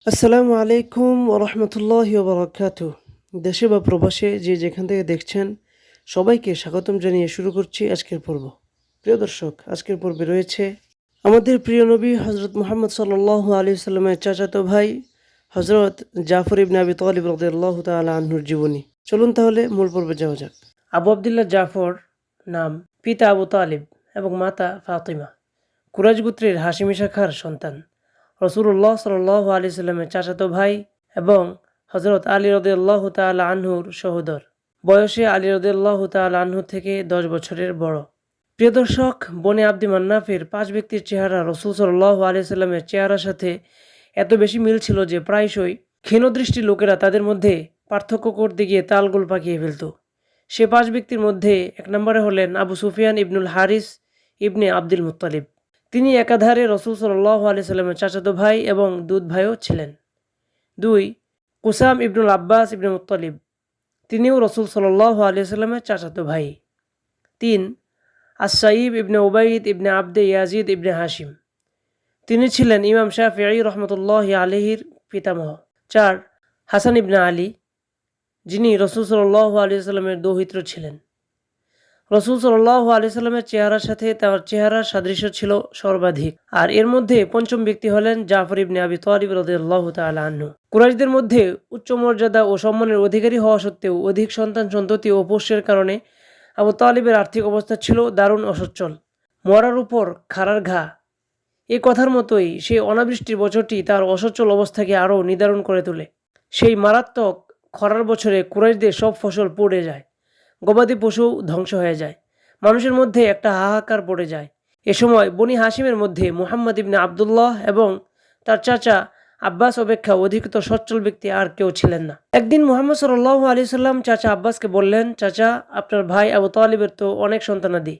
আসসালামু আলাইকুম ওরহমতুল্লাহি ওবরাকাতুহ। দেশে বা প্রবাসে যে যেখান থেকে দেখছেন সবাইকে স্বাগতম জানিয়ে শুরু করছি আজকের পর্ব। প্রিয় দর্শক, আজকের পর্বে রয়েছে আমাদের প্রিয় নবী হজরত মুহাম্মদ সাল্লাল্লাহু আলাইহি সাল্লামের চাচাতো ভাই হজরত জাফর ইবনে আবি তালিব রাদিয়াল্লাহু তাআলা আনহুর জীবনী। চলুন তাহলে মূল পর্বে যাওয়া যাক। আবু আবদুল্লাহ জাফর নাম, পিতা আবু তালিব এবং মাতা ফাতিমা, কুরাইশ গোত্রের হাশিমি শাখার সন্তান। রাসূলুল্লাহ সাল্লাল্লাহু আলাইহি সাল্লামের চাচাতো ভাই এবং হযরত আলী রাদিয়াল্লাহু তাআলা আনহুর সহোদর। বয়সে আলী রাদিয়াল্লাহু তাআলা আনহু থেকে 10 বছরের বড়। প্রিয় দর্শক, বনে আব্দি মান্নাফের 5 ব্যক্তির চেহারা রাসূল সাল্লাল্লাহু আলাইহি সাল্লামের চেহারার সাথে এত বেশি মিল ছিল যে প্রায়শই ক্ষীণদৃষ্টি লোকেরা তাদের মধ্যে পার্থক্য করতে গিয়ে তালগোল পাকিয়ে ফেলত। সে 5 ব্যক্তির মধ্যে 1 নম্বরে হলেন আবু সুফিয়ান ইবনুল হারিস ইবনে আব্দুল মুত্তালিব। তিনি একাধারে রাসূল সাল্লাল্লাহু আলাইহি সাল্লামের চাচাতো ভাই এবং দুধ ভাইও ছিলেন। 2. কুসাম ইবনুল আব্বাস ইবনে মুত্তালিব, তিনিও রাসূল সাল্লাল্লাহু আলাইহি সাল্লামের চাচাতো ভাই। 3. আস-সাইব ইবনে উবাইদ ইবনে আবদে ইয়াজিদ ইবনে হাশিম, তিনি ছিলেন ইমাম শাফিঈ রহমতুল্লাহি আলাইহির পিতামহ। 4. হাসান ইবনে আলী, যিনি রাসূল সাল্লাল্লাহু আলাইহি সাল্লামের দৌহিত্র ছিলেন। রাসূল সাল্লাল্লাহু আলাইহি সাল্লামের চেহারার সাথে তার চেহারার সাদৃশ্য ছিল সর্বাধিক। আর এর মধ্যে পঞ্চম ব্যক্তি হলেন জাফর ইবনে আবি তালিব রাদিয়াল্লাহু তাআলা আনহু। কুরাইশদের মধ্যে উচ্চ মর্যাদা ও সম্মানের অধিকারী হওয়া সত্ত্বেও অধিক সন্তান সন্ততি ও পোষ্যের কারণে আবু তালিবের আর্থিক অবস্থা ছিল দারুণ অসচ্ছল। মরার উপর খাড়ার ঘা, এ কথার মতোই সেই অনাবৃষ্টির বছরটি তার অসচ্ছল অবস্থাকে আরও নিদারুণ করে তোলে। সেই মারাত্মক খরার বছরে কুরাইশদের সব ফসল পড়ে যায়, গবাদি পশু ধ্বংস হয়ে যায়, মানুষের মধ্যে একটা হাহাকার পড়ে যায়। এ সময় বনি হাশিমের মধ্যে মুহাম্মদ ইবনে আবদুল্লাহ এবং তার চাচা আব্বাস অপেক্ষা অধিকতর সচ্ছল ব্যক্তি আর কেউ ছিলেন না। একদিন মুহাম্মদ সাল্লাল্লাহু আলাইহি সাল্লাম চাচা আব্বাসকে বললেন, চাচা, আপনার ভাই আবু তালিবের তো অনেক সন্তানাদি।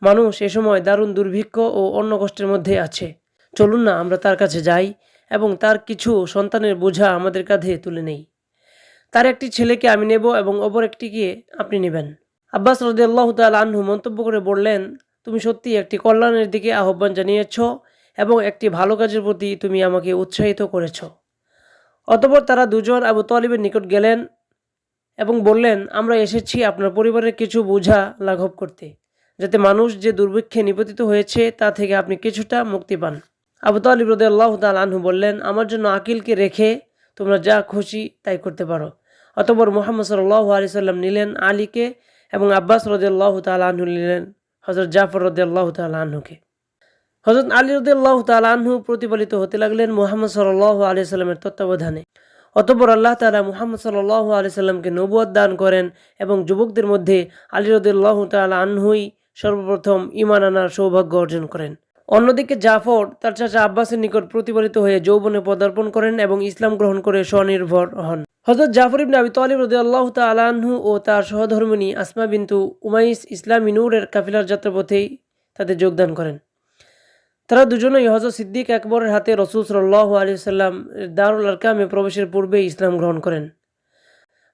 মানুষ এ সময় দারুণ দুর্ভিক্ষ ও অন্য কষ্টের মধ্যে আছে। চলুন না আমরা তার কাছে যাই এবং তার কিছু সন্তানের বোঝা আমাদের কাঁধে তুলে নেই। তার একটি ছেলেকে আমি নেব এবং অপর একটিকে আপনি নেবেন। আব্বাস রাদিয়াল্লাহু তাআলা আনহু মন্তব্য করে বললেন, তুমি সত্যি একটি কল্যাণের দিকে আহ্বান জানিয়েছ এবং একটি ভালো কাজের প্রতি তুমি আমাকে উৎসাহিত করেছ। অতঃপর তারা দুজন আবু তালিবের নিকট গেলেন এবং বললেন, আমরা এসেছি আপনার পরিবারের কিছু বোঝা লাঘব করতে, যাতে মানুষ যে দুর্ভিক্ষে নিপতিত হয়েছে তা থেকে আপনি কিছুটা মুক্তি পান। আবু তালিব রাদিয়াল্লাহু তাআলা আনহু বললেন, আমার জন্য আকিলকে রেখে তোমরা যা খুশি তাই করতে পারো। অতঃপর মুহাম্মদ সাল্লাল্লাহু আলাইহি সাল্লাম নিলেন আলীকে এবং আব্বাস রাদিয়াল্লাহু তাআলা আনহু নিলেন হযরত জাফর রাদিয়াল্লাহু তাআলা আনহুকে। হযরত আলী রাদিয়াল্লাহু তাআলা আনহু প্রতিপালিত হতে লাগলেন মুহাম্মদ সাল্লাল্লাহু আলাইহি সাল্লামের তত্ত্বাবধানে। অতঃপর আল্লাহ তাআলা মুহাম্মদ সাল্লাল্লাহু আলাইহি সাল্লামকে নবুয়ত দান করেন এবং যুবকদের মধ্যে আলী রাদিয়াল্লাহু তাআলা আনহুই সর্বপ্রথম ঈমান আনার সৌভাগ্য অর্জন করেন। অন্যদিকে জাফর তার চাচা আব্বাসের নিকট প্রতিপালিত হয়ে যৌবনে পদার্পণ করেন এবং ইসলাম গ্রহণ করে স্বনির্ভর হন। হযরত জাফর ইবনে আবি তালিব রাদিয়াল্লাহু তাআলা আনহু ও তার সহধর্মিণী আসমা বিনতু উমাইস ইসলামী নূরের কাফিলার যাত্রাপথেই তাদের যোগদান করেন। তারা দুজনেই হযরত সিদ্দিক আকবরের হাতে রাসূল সাল্লাল্লাহু আলাইহি সাল্লাম দারুল আরকামে প্রবেশের পূর্বে ইসলাম গ্রহণ করেন।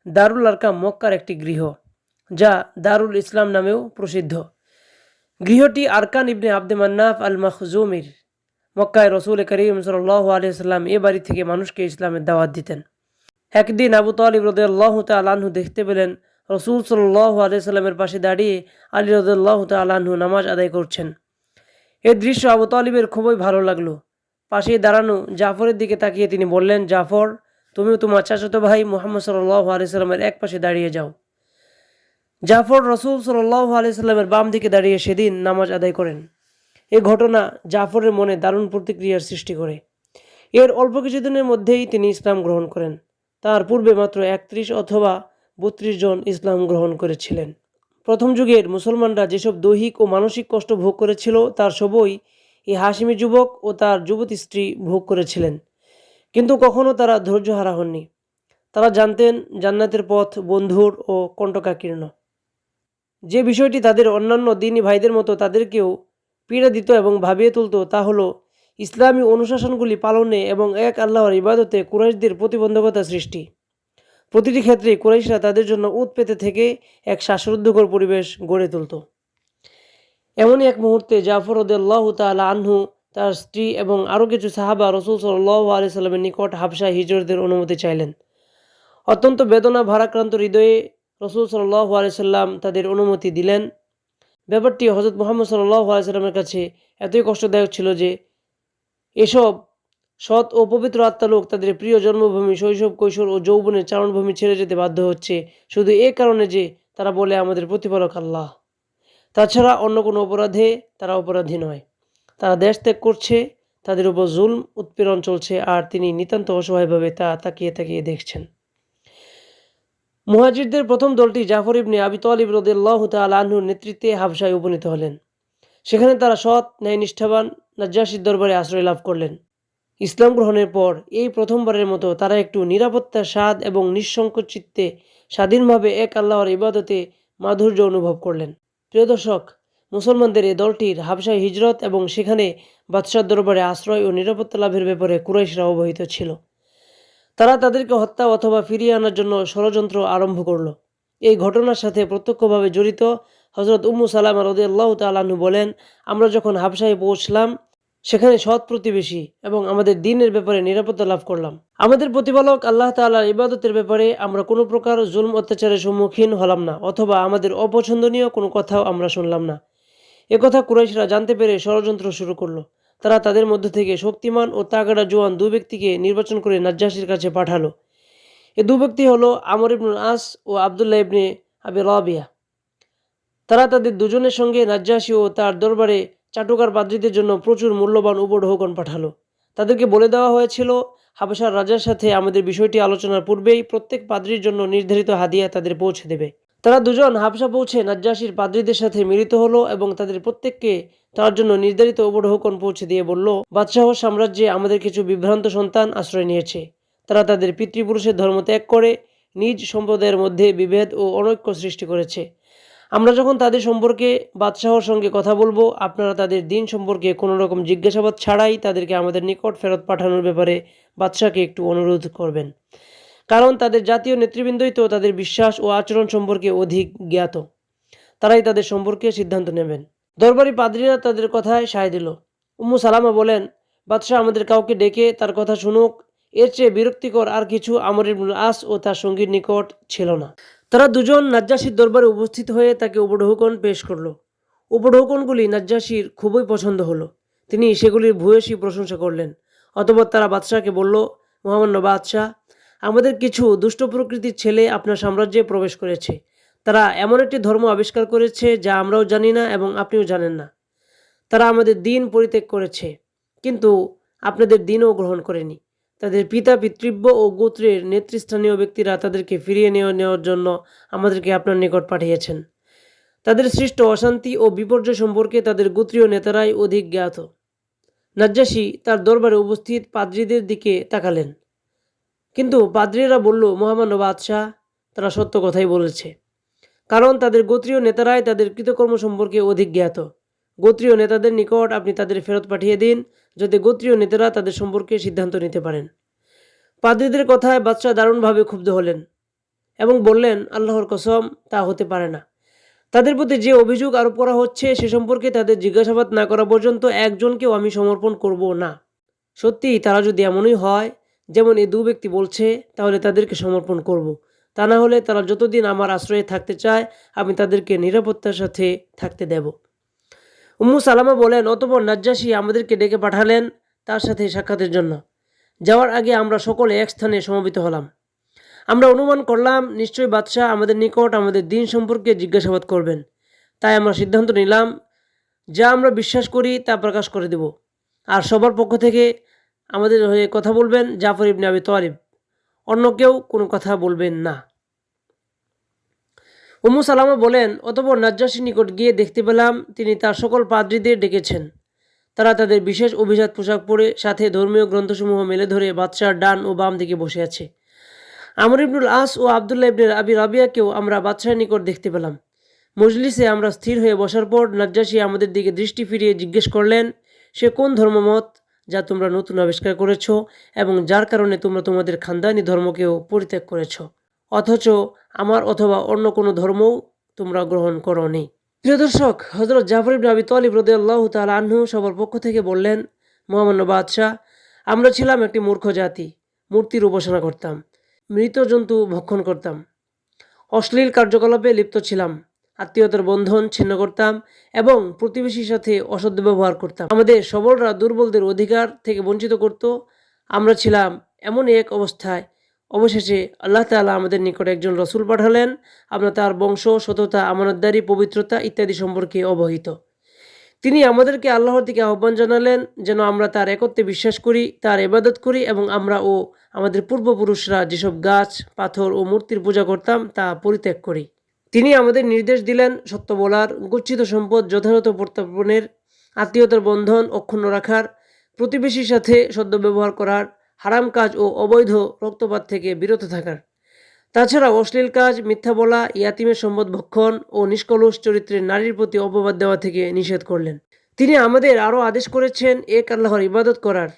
দারুল আরকাম মক্কার একটি গৃহ, যা দারুল ইসলাম নামেও প্রসিদ্ধ। গৃহটি আরকান ইবনে আব্দে মান্নাফ আল মাখজুমির। মক্কায় রাসূল করিম সাল্লাল্লাহু আলাইহি সাল্লাম এ বাড়ি থেকে মানুষকে ইসলামের দাওয়াত দিতেন। একদিন আবু তালিব রাদিয়াল্লাহু তাআলা আনহু দেখতে পেলেন রাসূল সাল্লাল্লাহু আলাইহি সাল্লামের পাশে দাঁড়িয়ে আলী রাদিয়াল্লাহু তাআলা আনহু নামাজ আদায় করছেন। এই দৃশ্য আবু তালিবের খুবই ভালো লাগলো। পাশেই দাঁড়ানো জাফরের দিকে তাকিয়ে তিনি বললেন, জাফর, তুমিও তোমার চাচাতো ভাই মুহাম্মদ সাল্লাল্লাহু আলাইহি সাল্লামের এক পাশে দাঁড়িয়ে যাও। জাফর রাসূল সাল্লাল্লাহু আলাইহি সাল্লামের বাম দিকে দাঁড়িয়ে সেদিন নামাজ আদায় করেন। এই ঘটনা জাফরের মনে দারুণ প্রতিক্রিয়ার সৃষ্টি করে। এর অল্প কিছুদিনের মধ্যেই তিনি ইসলাম গ্রহণ করেন। তার পূর্বে মাত্র 31 অথবা 32 জন ইসলাম গ্রহণ করেছিলেন। প্রথম যুগের মুসলমানরা যেসব দৈহিক ও মানসিক কষ্ট ভোগ করেছিল তার সবই এই হাশিমি যুবক ও তার যুবতী স্ত্রী ভোগ করেছিলেন, কিন্তু কখনো তারা ধৈর্যহারা হননি। তারা জানতেন জান্নাতের পথ বন্ধুর ও কণ্টকাকীর্ণ। যে বিষয়টি তাদের অন্যান্য দ্বীনী ভাইদের মতো তাদেরকেও পীড়া দিত এবং ভাবিয়ে তুলত তা হলো ইসলামী অনুশাসনগুলি পালনে এবং এক আল্লাহর ইবাদতে কুরাইশদের প্রতিবন্ধকতা সৃষ্টি। প্রতিটি ক্ষেত্রে কুরাইশরা তাদের জন্য উৎ পেতে থেকে এক শ্বাসরুদ্ধকর পরিবেশ গড়ে তুলত। এমনই এক মুহূর্তে জাফর রাদিয়াল্লাহু তাআলা আনহু তার স্ত্রী এবং আরও কিছু সাহাবা রাসূল সাল্লাল্লাহু আলাইহি সাল্লামের নিকট হাবশায় হিজরতের অনুমতি চাইলেন। অত্যন্ত বেদনা ভারাক্রান্ত হৃদয়ে রাসূল সাল্লাল্লাহু আলাইহি সাল্লাম তাদের অনুমতি দিলেন। ব্যাপারটি হযরত মুহাম্মদ সাল্লাল্লাহু আলাইহি সাল্লামের কাছে এতই কষ্টদায়ক ছিল যে এসব সৎ ও পবিত্র আত্মা লোক তাদের প্রিয় জন্মভূমি, শৈশব, কৈশোর ও যৌবনের চারণভূমি ছেড়ে যেতে বাধ্য হচ্ছে শুধু এ কারণে যে তারা বলে আমাদের প্রতিপালক আল্লাহ। তাছাড়া অন্য কোনো অপরাধে তারা অপরাধী নয়। তারা দেশ ত্যাগ করছে, তাদের উপর জুলম উৎপীড়ন চলছে, আর তিনি নিতান্ত অসহায়ভাবে তা তাকিয়ে তাকিয়ে দেখছেন। মুহাজিরদের প্রথম দলটি জাফর ইবনে আবি তালিব রাদিয়াল্লাহু তাআলা আনহুর নেতৃত্বে হাবশায় উপনীত হলেন। সেখানে তারা সৎ, ন্যায়নিষ্ঠাবান নাজ্জাশীর দরবারে আশ্রয় লাভ করলেন। ইসলাম গ্রহণের পর এই প্রথমবারের মতো তারা একটু নিরাপত্তার স্বাদ এবং নিঃসংকোচ চিত্তে স্বাধীনভাবে এক আল্লাহর ইবাদতে মাধুর্য অনুভব করলেন। প্রিয় দর্শক, মুসলমানদের এই দলটির হাবশায় হিজরত এবং সেখানে বাদশার দরবারে আশ্রয় ও নিরাপত্তা লাভের ব্যাপারে কুরাইশরা অবহিত ছিল। তারা তাদেরকে হত্যা অথবা ফিরিয়ে আনার জন্য ষড়যন্ত্র আরম্ভ করল। এই ঘটনার সাথে প্রত্যক্ষভাবে জড়িত হযরত উম্মু সালামা রাদিয়াল্লাহু তাআলা আনহু বলেন, আমরা যখন হাবশায় পৌঁছলাম সেখানে সৎ প্রতিবেশী এবং আমাদের দ্বীনের ব্যাপারে নিরাপত্তা লাভ করলাম। আমাদের প্রতিপালক আল্লাহ তাআলার ইবাদতের ব্যাপারে আমরা কোনো প্রকার জুলম অত্যাচারের সম্মুখীন হলাম না অথবা আমাদের অপছন্দনীয় কোনো কথাও আমরা শুনলাম না। একথা কুরাইশরা জানতে পেরে ষড়যন্ত্র শুরু করলো। তারা তাদের মধ্য থেকে শক্তিমান ও তাগড়া জওয়ান দুই ব্যক্তিকে নির্বাচন করে নাজ্জাশীর কাছে পাঠালো। এ দুই ব্যক্তি হলো আমর ইবনুল আস ও আবদুল্লাহ ইবনে আবি রাবিয়া। তারা তাদের দুজনের সঙ্গে নাজ্জাশী ও তার দরবারে চাটুকার পাদ্রীদের জন্য প্রচুর মূল্যবান উপঢৌকন পাঠালো। তাদেরকে বলে দেওয়া হয়েছিল হাবশার রাজার সাথে আমাদের বিষয়টি আলোচনার পূর্বেই প্রত্যেক পাদ্রীর জন্য নির্ধারিত হাদিয়া তাদের পৌঁছে দেবে। তারা দুজন হাবশা পৌঁছে নাজ্জাশীর পাদ্রীদের সাথে মিলিত হলো এবং তাদের প্রত্যেককে তার জন্য নির্ধারিত উপঢৌকন পৌঁছে দিয়ে বলল, বাদশাহ সাম্রাজ্যে আমাদের কিছু বিভ্রান্ত সন্তান আশ্রয় নিয়েছে। তারা তাদের পিতৃপুরুষের ধর্ম ত্যাগ করে নিজ সম্প্রদায়ের মধ্যে বিভেদ ও অনৈক্য সৃষ্টি করেছে। আমরা যখন তাদের সম্পর্কে বাদশাহর সঙ্গে কথা বলবো, আপনারা তাদের দিন সম্পর্কে কোনো রকম জিজ্ঞাসাবাদ ছাড়াই তাদেরকে আমাদের নিকট ফেরত পাঠানোর ব্যাপারে বাদশাহকে একটু অনুরোধ করবেন, কারণ তাদের জাতীয় নেতৃবৃন্দই তো তাদের বিশ্বাস ও আচরণ সম্পর্কে অধিক জ্ঞাত। তারাই তাদের সম্পর্কে সিদ্ধান্ত নেবেন। দরবারি পাদ্রীরা তাদের কথায় সায় দিল। উম্মু সালামা বলেন, বাদশাহ আমাদের কাউকে ডেকে তার কথা শুনুক, এর চেয়ে বিরক্তিকর আর কিছু আমর ইবনুল আস ও তার সঙ্গীর নিকট ছিল না। তারা দুজন নাজ্জাশীর দরবারে উপস্থিত হয়ে তাকে উপঢৌকন পেশ করল। উপঢৌকনগুলি নাজ্জাশীর খুবই পছন্দ হলো। তিনি সেগুলির ভূয়সী প্রশংসা করলেন। অতঃপর তারা বাদশাহকে বলল, মহামান্য বাদশাহ, আমাদের কিছু দুষ্ট প্রকৃতির ছেলে আপনার সাম্রাজ্যে প্রবেশ করেছে। তারা এমন একটি ধর্ম আবিষ্কার করেছে যা আমরাও জানি না এবং আপনিও জানেন না। তারা আমাদের দ্বীন পরিত্যাগ করেছে, কিন্তু আপনাদের দ্বীনও গ্রহণ করেনি। তাদের পিতা, পিতৃব্য ও গোত্রের নেতৃস্থানীয় ব্যক্তিরা তাদেরকে ফিরিয়ে নেওয়ার জন্য আমাদেরকে আপনার নিকট পাঠিয়েছেন। তাদের সৃষ্ট অশান্তি ও বিপর্যয় সম্পর্কে তাদের গোত্রীয় নেতারাই অধিক জ্ঞাত। নাজ্জাশী তার দরবারে উপস্থিত পাদ্রীদের দিকে তাকালেন, কিন্তু পাদ্রীরা বলল, মহামান্য বাদশাহ, তারা সত্য কথাই বলেছে, কারণ তাদের গোত্রীয় নেতারাই তাদের কৃতকর্ম সম্পর্কে অধিক জ্ঞাত। গোত্রীয় নেতাদের নিকট আপনি তাদের ফেরত পাঠিয়ে দিন, যাতে গোত্রীয় নেতারা তাদের সম্পর্কে সিদ্ধান্ত নিতে পারেন। পাদ্রীদের কথায় বাদশাহ দারুণভাবে ক্ষুব্ধ হলেন এবং বললেন, আল্লাহর কসম, তা হতে পারে না। তাদের প্রতি যে অভিযোগ আরোপ করা হচ্ছে সে সম্পর্কে তাদের জিজ্ঞাসাবাদ না করা পর্যন্ত একজনকেও আমি সমর্পণ করব না। সত্যিই তারা যদি এমনই হয় যেমন এই দু ব্যক্তি বলছে, তাহলে তাদেরকে সমর্পণ করব। তা না হলে তারা যতদিন আমার আশ্রয়ে থাকতে চায় আমি তাদেরকে নিরাপত্তার সাথে থাকতে দেব। উম্মু সালামা বলেন, অতঃপর নাজ্জাশী আমাদেরকে ডেকে পাঠালেন তার সাথে সাক্ষাতের জন্য। যাওয়ার আগে আমরা সকলে এক স্থানে সমবেত হলাম। আমরা অনুমান করলাম নিশ্চয়ই বাদশাহ আমাদের নিকট আমাদের দ্বীন সম্পর্কে জিজ্ঞাসাবাদ করবেন। তাই আমরা সিদ্ধান্ত নিলাম, যা আমরা বিশ্বাস করি তা প্রকাশ করে দেব। আর সবার পক্ষ থেকে আমাদের হয়ে কথা বলবেন জাফর ইবনে আবি তালিব, অন্য কেউ কোনো কথা বলবেন না। উম্মু সালামা বলেন, অতঃপর নাজ্জাশীর নিকট গিয়ে দেখতে পেলাম তিনি তার সকল পাদ্রীদের ডেকেছেন। তারা তাদের বিশেষ অভিজাত পোশাক পরে সাথে ধর্মীয় গ্রন্থসমূহ মেলে ধরে বাদশার ডান ও বাম দিকে বসে আছে। আমর ইবনুল আস ও আবদুল্লাহ ইবনে আবি রাবিয়াকেও আমরা বাদশার নিকট দেখতে পেলাম। মজলিসে আমরা স্থির হয়ে বসার পর নাজ্জাশী আমাদের দিকে দৃষ্টি ফিরিয়ে জিজ্ঞেস করলেন, সে কোন ধর্মমত যা তোমরা নতুন আবিষ্কার করেছ এবং যার কারণে তোমরা তোমাদের খানদানি ধর্মকেও পরিত্যাগ করেছ, অথচ আমার অথবা অন্য কোনো ধর্মও তোমরা গ্রহণ করোনি। প্রিয় দর্শক, হযরত জাফর ইবনে আবি তালিব রাদিয়াল্লাহু তাআলা আনহু সবার পক্ষ থেকে বললেন, মহামান্য বাদশাহ, আমরা ছিলাম একটি মূর্খ জাতি, মূর্তির উপাসনা করতাম, মৃত জন্তু ভক্ষণ করতাম, অশ্লীল কার্যকলাপে লিপ্ত ছিলাম, আত্মীয়তার বন্ধন ছিন্ন করতাম এবং প্রতিবেশীর সাথে অসৎ ব্যবহার করতাম। আমাদের সবলরা দুর্বলদের অধিকার থেকে বঞ্চিত করত। আমরা ছিলাম এমন এক অবস্থায়। অবশেষে আল্লাহ তাআলা আমাদের নিকট একজন রসুল পাঠালেন। আমরা তার বংশ, সততা, আমানতদারি, পবিত্রতা ইত্যাদি সম্পর্কে অবহিত। তিনি আমাদেরকে আল্লাহর দিকে আহ্বান জানালেন যেন আমরা তার একত্বে বিশ্বাস করি, তার ইবাদত করি এবং আমরা ও আমাদের পূর্বপুরুষরা যেসব গাছ, পাথর ও মূর্তির পূজা করতাম তা পরিত্যাগ করি। তিনি আমাদের নির্দেশ দিলেন সত্য বলার, গচ্ছিত সম্পদ যথাযথ প্রত্যাপনের, আত্মীয়তার বন্ধন অক্ষুণ্ণ রাখার, প্রতিবেশীর সাথে সদ্ব্যবহার করার, হারাম কাজ ও অবৈধ রক্তপাত থেকে বিরত থাকার। তাছাড়া অশ্লীল কাজ, মিথ্যা বলা, ইয়াতিমের সম্পদ ভক্ষণ ও নিষ্কলুষ চরিত্রের নারীর প্রতি অপবাদ দেওয়া থেকে নিষেধ করলেন। তিনি আমাদের আরও আদেশ করেছেন এক আল্লাহর ইবাদত করার,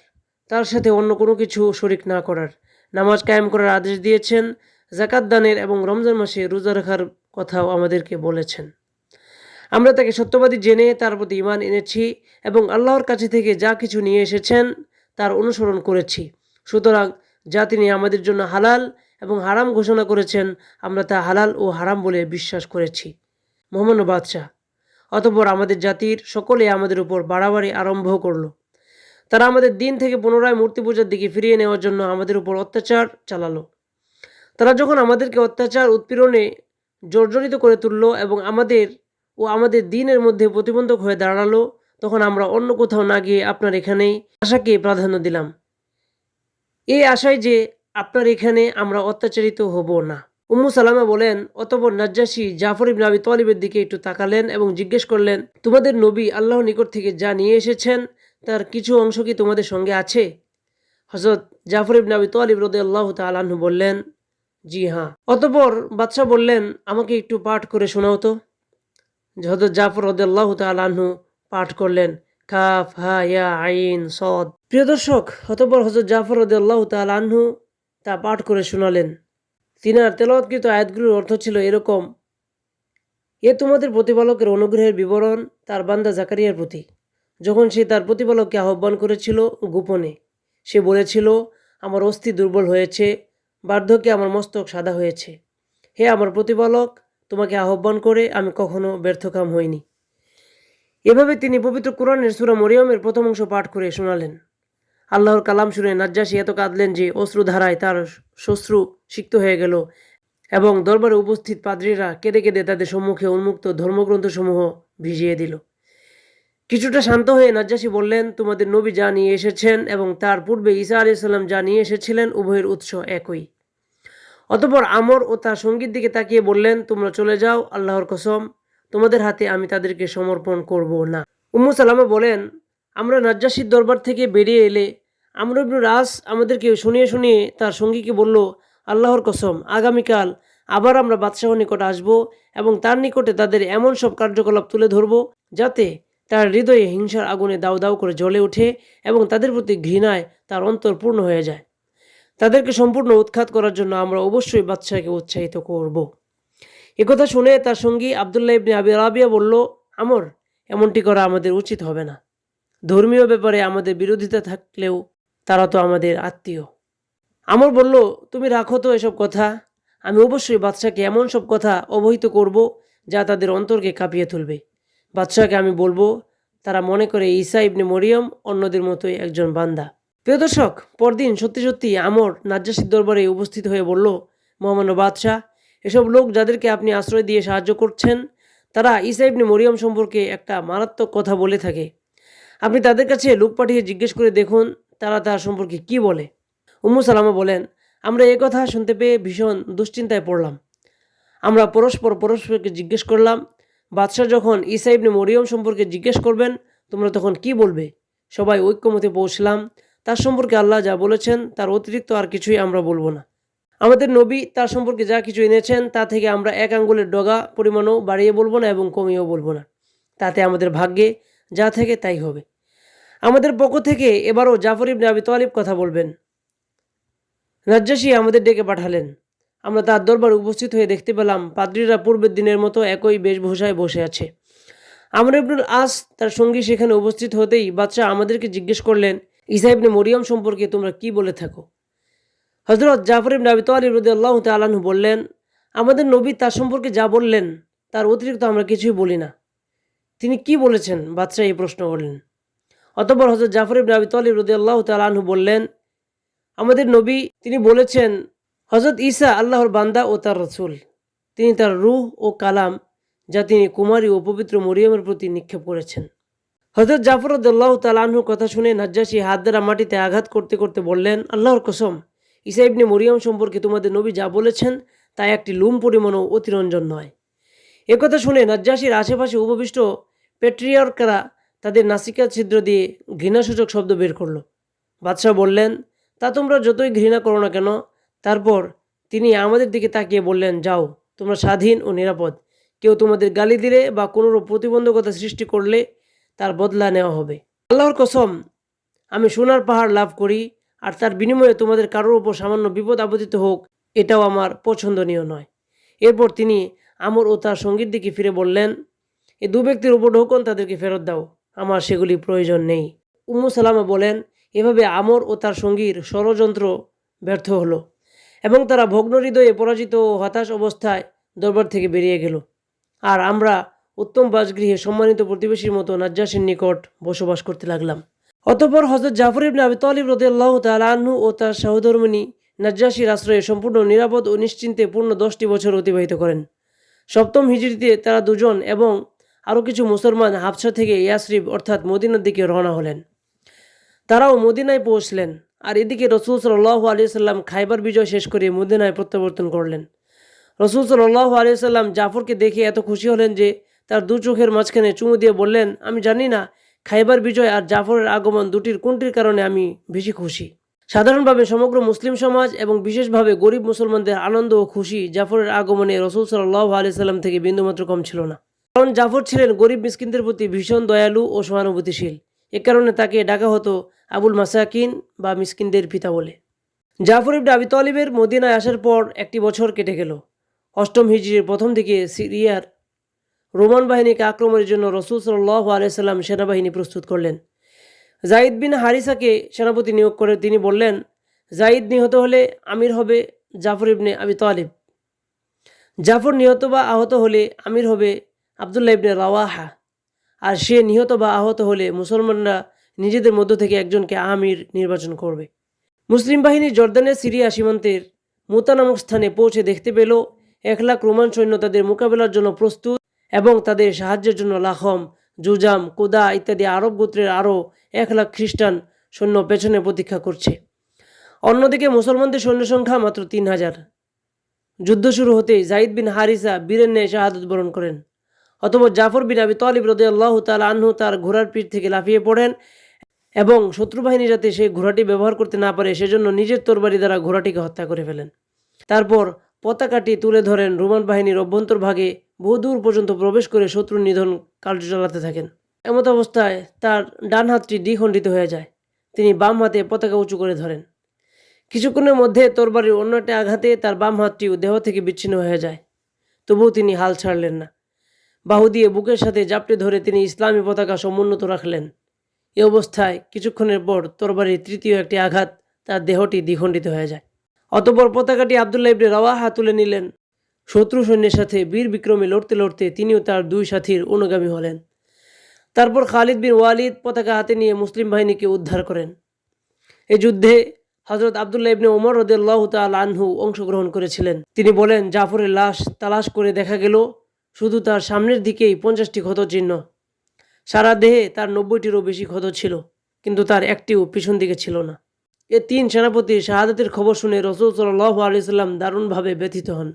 তার সাথে অন্য কোনো কিছু শরিক না করার, নামাজ কায়েম করার আদেশ দিয়েছেন, যাকাত দানের এবং রমজান মাসে রোজা রাখার কথাও আমাদেরকে বলেছেন। আমরা তাকে সত্যবাদী জেনে তার প্রতি ঈমান এনেছি এবং আল্লাহর কাছে থেকে যা কিছু নিয়ে এসেছেন তার অনুসরণ করেছি। সুতরাং যা তিনি আমাদের জন্য হালাল এবং হারাম ঘোষণা করেছেন আমরা তা হালাল ও হারাম বলে বিশ্বাস করেছি। মহামান্য বাদশাহ, অতঃপর আমাদের জাতির সকলে আমাদের উপর বাড়াবাড়ি আরম্ভ করল। তারা আমাদের দিন থেকে পুনরায় মূর্তি পূজার দিকে ফিরিয়ে নেওয়ার জন্য আমাদের উপর অত্যাচার চালালো। তারা যখন আমাদেরকে অত্যাচার উৎপীড়নে জর্জরিত করে তুলল এবং আমাদের দিনের মধ্যে প্রতিবন্ধক হয়ে দাঁড়ালো, তখন আমরা অন্য কোথাও না গিয়ে আপনার এখানেই আশাকে প্রাধান্য দিলাম, এই আশায় যে আপনার এখানে আমরা অত্যাচারিত হব না। উম্মু সালামা বলেন, অতঃপর নাজ্জাশী জাফর ইবনে আবি তালিবের দিকে একটু তাকালেন এবং জিজ্ঞেস করলেন, তোমাদের নবী আল্লাহর নিকট থেকে যা নিয়ে এসেছেন তার কিছু অংশ কি তোমাদের সঙ্গে আছে? হযরত জাফর ইবনে আবি তালিব রাদিয়াল্লাহু তাআলা আনহু বললেন, জি হ্যাঁ। অতঃপর বাদশাহ বললেন, আমাকে একটু পাঠ করে শোনাও তো। হযরত জাফর রাদিয়াল্লাহু তাআলা আনহু পাঠ করলেন, কাফ হা ইয়া আইন সদ। প্রিয় দর্শক, অতঃপর হযরত জাফর রাদিয়াল্লাহু তাআলা আনহু তা পাঠ করে শোনালেন। তিনার তেলাওয়াতকৃত আয়াতগুলোর অর্থ ছিল এরকম: এ তোমাদের প্রতিপালকের অনুগ্রহের বিবরণ তার বান্দা জাকারিয়ার প্রতি, যখন সে তার প্রতিপালককে আহ্বান করেছিল গোপনে। সে বলেছিল, আমার অস্থি দুর্বল হয়েছে, বার্ধক্যে আমার মস্তক সাদা হয়েছে। হে আমার প্রতিপালক, তোমাকে আহ্বান করে আমি কখনো ব্যর্থকাম হইনি। এভাবে তিনি পবিত্র কোরআনের সূরা মরিয়মের প্রথম অংশ পাঠ করে শোনালেন। আল্লাহর কালাম শুনে নাজ্জাশী এত কাঁদলেন যে অশ্রুধারায় তার শ্বশ্রু সিক্ত হয়ে গেল এবং দরবারে উপস্থিত পাদ্রীরা কেঁদে কেঁদে তাদের সম্মুখে উন্মুক্ত ধর্মগ্রন্থসমূহ ভিজিয়ে দিল। কিছুটা শান্ত হয়ে নাজ্জাশী বললেন, তোমাদের নবী যা নিয়ে এসেছেন এবং তার পূর্বে ঈসা আলাইহিস সালাম যা নিয়ে এসেছিলেন উভয়ের উৎস একই। অতঃপর আমর ও তার সঙ্গীর দিকে তাকিয়ে বললেন, তোমরা চলে যাও, আল্লাহর কসম তোমাদের হাতে আমি তাদেরকে সমর্পণ করব না। উম্মু সালামা বলেন, আমরা নাজ্জাশীর দরবার থেকে বেরিয়ে এলে আমর ইবনে রাস আমাদেরকে শুনিয়ে শুনিয়ে তার সঙ্গীকে বলল, আল্লাহর কসম আগামীকাল আবার আমরা বাদশাহর নিকট আসব এবং তার নিকটে তাদের এমন সব কার্যকলাপ তুলে ধরব যাতে তার হৃদয়ে হিংসার আগুনে দাউ দাউ করে জ্বলে ওঠে এবং তাদের প্রতি ঘৃণায় তার অন্তর পূর্ণ হয়ে যায়। তাদেরকে সম্পূর্ণ উৎখাত করার জন্য আমরা অবশ্যই বাদশাহকে উৎসাহিত করব। একথা শুনে তার সঙ্গী আবদুল্লাহ ইবনে আবি রাবিয়া বলল, আমর, এমনটি করা আমাদের উচিত হবে না। ধর্মীয় ব্যাপারে আমাদের বিরোধিতা থাকলেও তারা তো আমাদের আত্মীয়। আমর বলল, তুমি রাখো তো এসব কথা, আমি অবশ্যই বাদশাকে এমন সব কথা অবহিত করব যা তাদের অন্তরকে কাঁপিয়ে তুলবে। বাদশাকে আমি বলবো তারা মনে করে ঈসা ইবনে মরিয়ম অন্যদের মতোই একজন বান্দা। প্রিয় দর্শক, পরদিন সত্যি সত্যি আমর নাজ্জাশীর দরবারে উপস্থিত হয়ে বলল, মহামান্য বাদশাহ, এসব লোক যাদেরকে আপনি আশ্রয় দিয়ে সাহায্য করছেন তারা ঈসা ইবনে মরিয়ম সম্পর্কে একটা মারাত্মক কথা বলে থাকে। আপনি তাদের কাছে লোক পাঠিয়ে জিজ্ঞেস করে দেখুন তারা তার সম্পর্কে কি বলে। উম্মু সালামা বলেন, আমরা এ কথা শুনতে পেয়ে ভীষণ দুশ্চিন্তায় পড়লাম। আমরা পরস্পরকে জিজ্ঞেস করলাম, বাদশাহ যখন ঈসা ইবনে মরিয়ম সম্পর্কে জিজ্ঞেস করবেন তোমরা তখন কি বলবে? সবাই ঐক্যমতে পৌঁছলাম, তার সম্পর্কে আল্লাহ যা বলেছেন তার অতিরিক্ত আর কিছুই আমরা বলবো না। আমাদের নবী তার সম্পর্কে যা কিছু এনেছেন তা থেকে আমরা এক আঙ্গুলের ডগা পরিমাণও বাড়িয়ে বলবো না এবং কমিয়েও বলবো না। তাতে আমাদের ভাগ্যে যা থেকে তাই হবে। আমাদের পক্ষ থেকে এবারও জাফর ইবনে আবি তালিব কথা বলবেন। নাজ্জাশী আমাদের ডেকে পাঠালেন। আমরা তার দরবারে উপস্থিত হয়ে দেখতে পেলাম পাদ্রীরা পূর্বের দিনের মতো একই বেশভূষায় বসে আছে। আমর ইবনুল আস তার সঙ্গী সেখানে উপস্থিত হতেই বাদশাহ আমাদেরকে জিজ্ঞেস করলেন, ঈসা ইবনে মরিয়ম সম্পর্কে তোমরা কি বলে থাকো? হযরত জাফর ইবনে আবি তালিব রাদিয়াল্লাহু তাআলা আনহু বললেন, আমাদের নবী তার সম্পর্কে যা বললেন তার অতিরিক্ত আমরা কিছুই বলি না। তিনি কি বলেছেন? বাদশাহ এই প্রশ্ন করলেন। অতঃপর হযরত জাফর ইবনে আবি তালিব রাদিয়াল্লাহু তাআলা আনহু বললেন, আমাদের নবী তিনি বলেছেন, হযরত ঈসা আল্লাহর বান্দা ও তার রাসূল। তিনি তার রূহ ও কালাম যা তিনি কুমারী ও পবিত্র মরিয়মের প্রতি নিক্ষেপ করেছেন। হযরত জাফর রাদিয়াল্লাহু তাআলা আনহুর কথা শুনে নাজ্জাশী হাত দ্বারা মাটিতে আঘাত করতে করতে বললেন, আল্লাহর কসম, ঈসা ইবনে মরিয়ম সম্পর্কে তোমাদের নবী যা বলেছেন তা একটি লুম পরিমাণও অতিরঞ্জন নয়। একথা শুনে নাজ্জাশীর আশেপাশে উপবিষ্ট পেট্রিয়ার্করা তাদের নাসিকা ছিদ্র দিয়ে ঘৃণাসূচক শব্দ বের করল। বাদশাহ বললেন, তা তোমরা যতই ঘৃণা করো না কেন। তারপর তিনি আমাদের দিকে তাকিয়ে বললেন, যাও, তোমরা স্বাধীন ও নিরাপদ। কেউ তোমাদের গালি দিলে বা কোনোরূপ প্রতিবন্ধকতা সৃষ্টি করলে তার বদলা নেওয়া হবে। আল্লাহর কসম, আমি সোনার পাহাড় লাভ করি, আর তার বিনিময়ে তোমাদের কারোর উপর সামান্য বিপদ আপতিত হোক, এটাও আমার পছন্দনীয় নয়। এরপর তিনি আমর ও তার সঙ্গীর দিকে ফিরে বললেন, এই দু ব্যক্তির উপর ঢোকন, তাদেরকে ফেরত দাও, আমার সেগুলি প্রয়োজন নেই। উম্মু সালামা বলেন, এভাবে আমর ও তার সঙ্গীর ষড়যন্ত্র ব্যর্থ হলো এবং তারা ভগ্ন হৃদয়ে পরাজিত ও হতাশ অবস্থায় দরবার থেকে বেরিয়ে গেল। আর আমরা উত্তম বাসগৃহে সম্মানিত প্রতিবেশীর মতো নাজ্জাশীর নিকট বসবাস করতে লাগলাম। অতঃপর হযরত জাফর ইবনে আবি তালিব রাদিয়াল্লাহু তাআলা আনহু ও তার সহধর্মিণী নাজ্জাশীর আশ্রয়ে সম্পূর্ণ নিরাপদ ও নিশ্চিন্তে পূর্ণ 10টি বছর অতিবাহিত করেন। সপ্তম হিজরিতে তারা দুজন এবং আরও কিছু মুসলমান হাবশা থেকে ইয়াসরিব অর্থাৎ মদিনার দিকে রওনা হলেন। তারাও মদিনায় পৌঁছলেন। আর এদিকে রাসূল সাল্লাল্লাহু আলাইহি সাল্লাম খায়বার বিজয় শেষ করে মদিনায় প্রত্যাবর্তন করলেন। রাসূল সাল্লাল্লাহু আলাইহি সাল্লাম জাফরকে দেখে এত খুশি হলেন যে তার দু চোখের মাঝখানে চুমু দিয়ে বললেন, আমি জানি না খায়বার বিজয় আর জাফরের আগমন দুটির কোনটির কারণে আমি বেশি খুশি। সাধারণভাবে সমগ্র মুসলিম সমাজ এবং বিশেষভাবে গরিব মুসলমানদের আনন্দ ও খুশি জাফরের আগমনে রাসূল সাল্লাল্লাহু আলাইহি সাল্লাম থেকে বিন্দুমাত্র কম ছিল না। কারণ জাফর ছিলেন গরিব মিসকিনদের প্রতি ভীষণ দয়ালু ও সহানুভূতিশীল। এ কারণে তাকে ডাকা হতো আবুল মাসাকিন বা মিসকিনদের পিতা বলে। জাফর ইবনে আবি তালিবের মদিনায় আসার পর একটি বছর কেটে গেল। অষ্টম হিজরির প্রথম দিকে সিরিয়ার রোমান বাহিনীকে আক্রমণের জন্য রাসূল সাল্লাল্লাহু আলাইহি সাল্লাম সেনাবাহিনী প্রস্তুত করলেন। যায়েদ বিন হারিসাকে সেনাপতি নিয়োগ করে তিনি বললেন, যায়েদ নিহত হলে আমির হবে জাফর ইবনে আবি তালিব। জাফর নিহত বা আহত হলে আমির হবে আবদুল্লাহ ইবনে রাওয়াহা। আর সে নিহত বা আহত হলে মুসলমানরা নিজেদের মধ্য থেকে একজনকে আমির নির্বাচন করবে। মুসলিম বাহিনী জর্দানের সিরিয়া সীমান্তের মুতা নামক স্থানে পৌঁছে দেখতে পেল 1,00,000 রোমান সৈন্য তাদের মোকাবেলার জন্য প্রস্তুত এবং তাদের সাহায্যের জন্য লাখম, জুজাম, কুদা ইত্যাদি আরব গোত্রের আরও 1,00,000 খ্রিস্টান সৈন্য পেছনে প্রতীক্ষা করছে। অন্যদিকে মুসলমানদের সৈন্য সংখ্যা মাত্র 3,000। যুদ্ধ শুরু হতেই যায়েদ বিন হারিসা বীরের ন্যায় শাহাদত বরণ করেন। অতঃপর জাফর বিন আবি তালিব রাদিয়াল্লাহু তাআলা আনহু তার ঘোড়ার পিঠ থেকে লাফিয়ে পড়েন এবং শত্রুবাহিনী যাতে সেই ঘোড়াটি ব্যবহার করতে না পারে সেজন্য নিজের তরবারি দ্বারা ঘোড়াটিকে হত্যা করে ফেলেন। তারপর পতাকাটি তুলে ধরেন রোমান বাহিনীর অভ্যন্তরভাগে বহুদূর পর্যন্ত প্রবেশ করে শত্রু নিধন কার্য চালাতে থাকেন। এমত অবস্থায় তার ডান হাতটি দ্বিখণ্ডিত হয়ে যায়। তিনি বাম হাতে পতাকা উঁচু করে ধরেন। কিছুক্ষণের মধ্যে তরবারির অন্য একটা আঘাতে তার বাম হাতটিও দেহ থেকে বিচ্ছিন্ন হয়ে যায়। তবুও তিনি হাল ছাড়লেন না। বাহু দিয়ে বুকের সাথে জাপটে ধরে তিনি ইসলামী পতাকা সমুন্নত রাখলেন। এ অবস্থায় কিছুক্ষণের পর তরবারির তৃতীয় একটি আঘাত তার দেহটি দ্বিখণ্ডিত হয়ে যায়। অতঃপর পতাকাটি আবদুল্লাহ ইবনে রাওয়াহা তুলে নিলেন। শত্রু সৈন্যের সাথে বীর বিক্রমে লড়তে লড়তে তিনিও তার দুই সাথীর অনুগামী হলেন। তারপর খালিদ বিন ওয়ালিদ পতাকা হাতে নিয়ে মুসলিম বাহিনীকে উদ্ধার করেন। এই যুদ্ধে হযরত আবদুল্লাহ ইবনে ওমর রাদিয়াল্লাহু তাআলা আনহু অংশগ্রহণ করেছিলেন। তিনি বলেন, জাফরের লাশ তালাশ করে দেখা গেল শুধু তার সামনের দিকেই 50টি ক্ষত চিহ্ন। সারা দেহে তার 90টিরও বেশি ক্ষত ছিল, কিন্তু তার একটিও পিছন দিকে ছিল না। এ 3 সেনাপতির শাহাদাতের খবর শুনে রাসূল সাল্লাল্লাহু আলাইহি সাল্লাম দারুণভাবে ব্যথিত হন।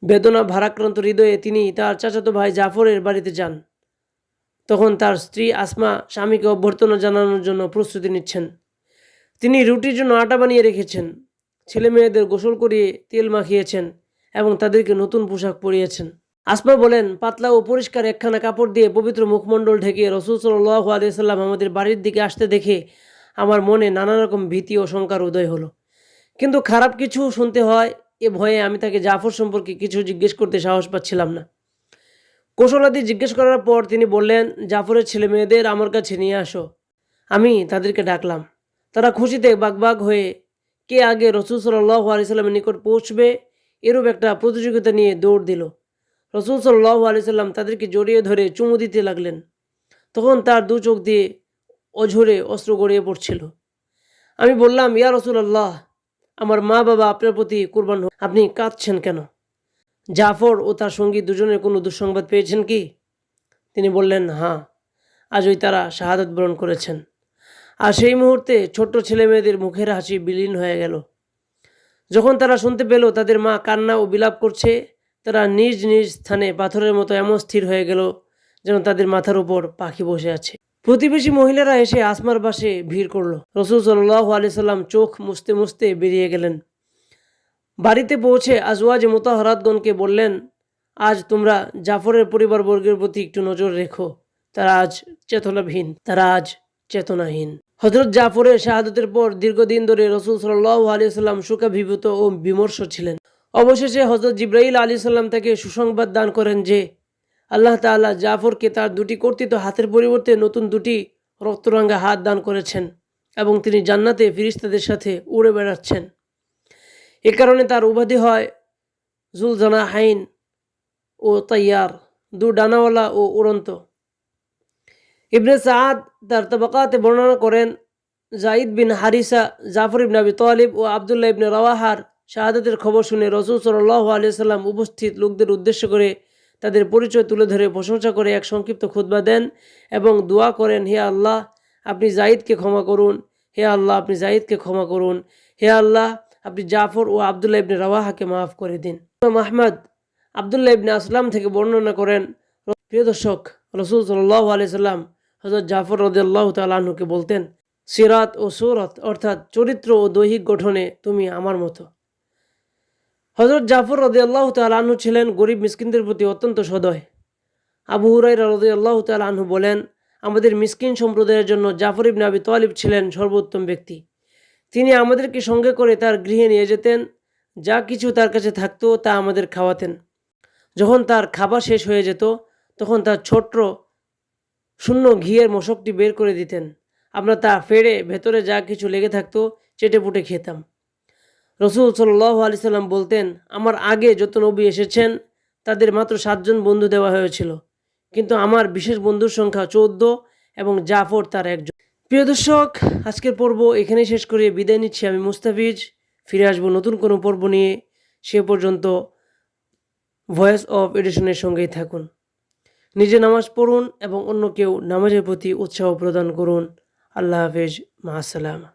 বেদনা ভারাক্রান্ত হৃদয়ে তিনি তার চাচাতো ভাই জাফরের বাড়িতে যান। তখন তার স্ত্রী আসমা স্বামীকে অভ্যর্থনা জানানোর জন্য প্রস্তুতি নিচ্ছেন। তিনি রুটির জন্য আটা বানিয়ে রেখেছেন, ছেলে মেয়েদের গোসল করিয়ে তেল মাখিয়েছেন এবং তাদেরকে নতুন পোশাক পরিয়েছেন। আসমা বলেন, পাতলা ও পরিষ্কার একখানা কাপড় দিয়ে পবিত্র মুখমণ্ডল ঢেকে রাসূল সাল্লাল্লাহু আলাইহি সাল্লাম আমাদের বাড়ির দিকে আসতে দেখে আমার মনে নানা রকম ভীতি ও শঙ্কার উদয় হলো। কিন্তু খারাপ কিছু শুনতে হয় এ ভয়ে আমি তাকে জাফর সম্পর্কে কিছু জিজ্ঞেস করতে সাহস পাচ্ছিলাম না। কৌশলাদি জিজ্ঞেস করার পর তিনি বললেন, জাফরের ছেলে মেয়েদের আমার কাছে নিয়ে আসো। আমি তাদেরকে ডাকলাম। তারা খুশিতে বাগবাগ হয়ে কে আগে রসুল সাল্লাল্লাহু আলাইহি সাল্লামের নিকট পৌঁছবে এরূপ একটা প্রতিযোগিতা নিয়ে দৌড় দিল। রসুল সাল্লাল্লাহু আলাইহি সাল্লাম তাদেরকে জড়িয়ে ধরে চুমু দিতে লাগলেন। তখন তার দু চোখ দিয়ে অঝরে অশ্রু গড়িয়ে পড়ছিল। আমি বললাম, ইয়া রাসূলুল্লাহ, আমার মা বাবা আপনার প্রতি কুরবান হোক, আপনি কাঁদছেন কেন? জাফর ও তার সঙ্গী দুজনের কোনো দুঃসংবাদ পেয়েছেন কি? তিনি বললেন, হ্যাঁ, আজই তারা শাহাদাত বরণ করেছেন। আর সেই মুহূর্তে ছোট্ট ছেলে মেয়েদের মুখের হাসি বিলীন হয়ে গেল। যখন তারা শুনতে পেল তাদের মা কান্না ও বিলাপ করছে, তারা নিজ নিজ স্থানে পাথরের মতো এমন স্থির হয়ে গেল যেন তাদের মাথার উপর পাখি বসে আছে। প্রতিবেশী মহিলারা এসে আসমার পাশে ভিড় করল। রসুল সাল্লাল্লাহু আলাইহি সাল্লাম চোখ মুছতে মুছতে বেরিয়ে গেলেন। বাড়িতে পৌঁছে আজওয়াজ মুতাহহারাতগণকে বললেন, আজ তোমরা জাফরের পরিবারবর্গের প্রতি একটু নজর রেখো। তারা আজ চেতনাহীন। হযরত জাফরের শাহাদাতের পর দীর্ঘদিন ধরে রসুল সাল্লাল্লাহু আলাইহি সাল্লাম শোকাভিভূত ও বিমর্ষ ছিলেন। অবশেষে হযরত জিবরাইল আলাইহিস সালাম তাকে সুসংবাদ দান করেন যে আল্লাহ তাআলা জাফরকে তার দুটি কর্তিত হাতের পরিবর্তে নতুন দুটি রক্তরাঙ্গা হাত দান করেছেন এবং তিনি জান্নাতে ফিরিস্তাদের সাথে উড়ে বেড়াচ্ছেন। এ কারণে তার উপাধি হয় জুলজানাহাইন ও তাইয়ার, দু ডানাওয়ালা ও উড়ন্ত। ইবনে সাআদ তার তাবাকাতে বর্ণনা করেন, জাইদ বিন হারিসা, জাফর ইবনে আবি তালিব ও আবদুল্লাহ ইবনে রাওয়াহার শাহাদাতের খবর শুনে রসুল সাল্লাল্লাহু আলাইহি সাল্লাম উপস্থিত লোকদের উদ্দেশ্য করে তাদের পরিচয় তুলে ধরে প্রশংসা করে এক সংক্ষিপ্ত খুতবা দেন এবং দোয়া করেন, হে আল্লাহ, আপনি জাইদকে ক্ষমা করুন। হে আল্লাহ, আপনি জাইদকে ক্ষমা করুন। হে আল্লাহ, আপনি জাফর ও আবদুল্লাহ ইবনে রাওয়াহাকে মাফ করে দিন। ইমাম আহমদ আবদুল্লাহ ইবনে আসলাম থেকে বর্ণনা করেন, প্রিয় দর্শক, রসুল সাল্লাল্লাহু আলাইহি সাল্লাম হযরত জাফর রাদিয়াল্লাহু তাআলা আনহুকে বলতেন, সিরাত ও সূরত অর্থাৎ চরিত্র ও দৈহিক গঠনে তুমি আমার মতো। হযরত জাফর রাদিয়াল্লাহু তাআলা আনহু ছিলেন গরিব মিসকিনদের প্রতি অত্যন্ত সদয়। আবু হুরায়রা রাদিয়াল্লাহু তাআলা আনহু বলেন, আমাদের মিসকিন সম্প্রদায়ের জন্য জাফর ইবনে আবি তালিব ছিলেন সর্বোত্তম ব্যক্তি। তিনি আমাদেরকে সঙ্গে করে তার গৃহে নিয়ে যেতেন। যা কিছু তার কাছে থাকতো তা আমাদের খাওয়াতেন। যখন তার খাবার শেষ হয়ে যেত তখন তার ছোট্ট শূন্য ঘিয়ের মশকটি বের করে দিতেন। আমরা তা ফেড়ে ভেতরে যা কিছু লেগে থাকতো চেটেপুটে খেতাম। রসুল সাল্লাল্লাহু আলাইহি সাল্লাম বলতেন, আমার আগে যত নবী এসেছেন তাদের মাত্র 7 জন বন্ধু দেওয়া হয়েছিল, কিন্তু আমার বিশেষ বন্ধুর সংখ্যা 14 এবং জাফর তার একজন। প্রিয় দর্শক, আজকের পর্ব এখানেই শেষ করে বিদায় নিচ্ছি আমি মুস্তাফিজ। ফিরে আসবো নতুন কোনো পর্ব নিয়ে। সে পর্যন্ত ভয়েস অফ এডিশনের সঙ্গেই থাকুন। নিজে নামাজ পড়ুন এবং অন্য কেউ নামাজের প্রতি উৎসাহ প্রদান করুন। আল্লাহ হাফেজ, মা আসসালামা।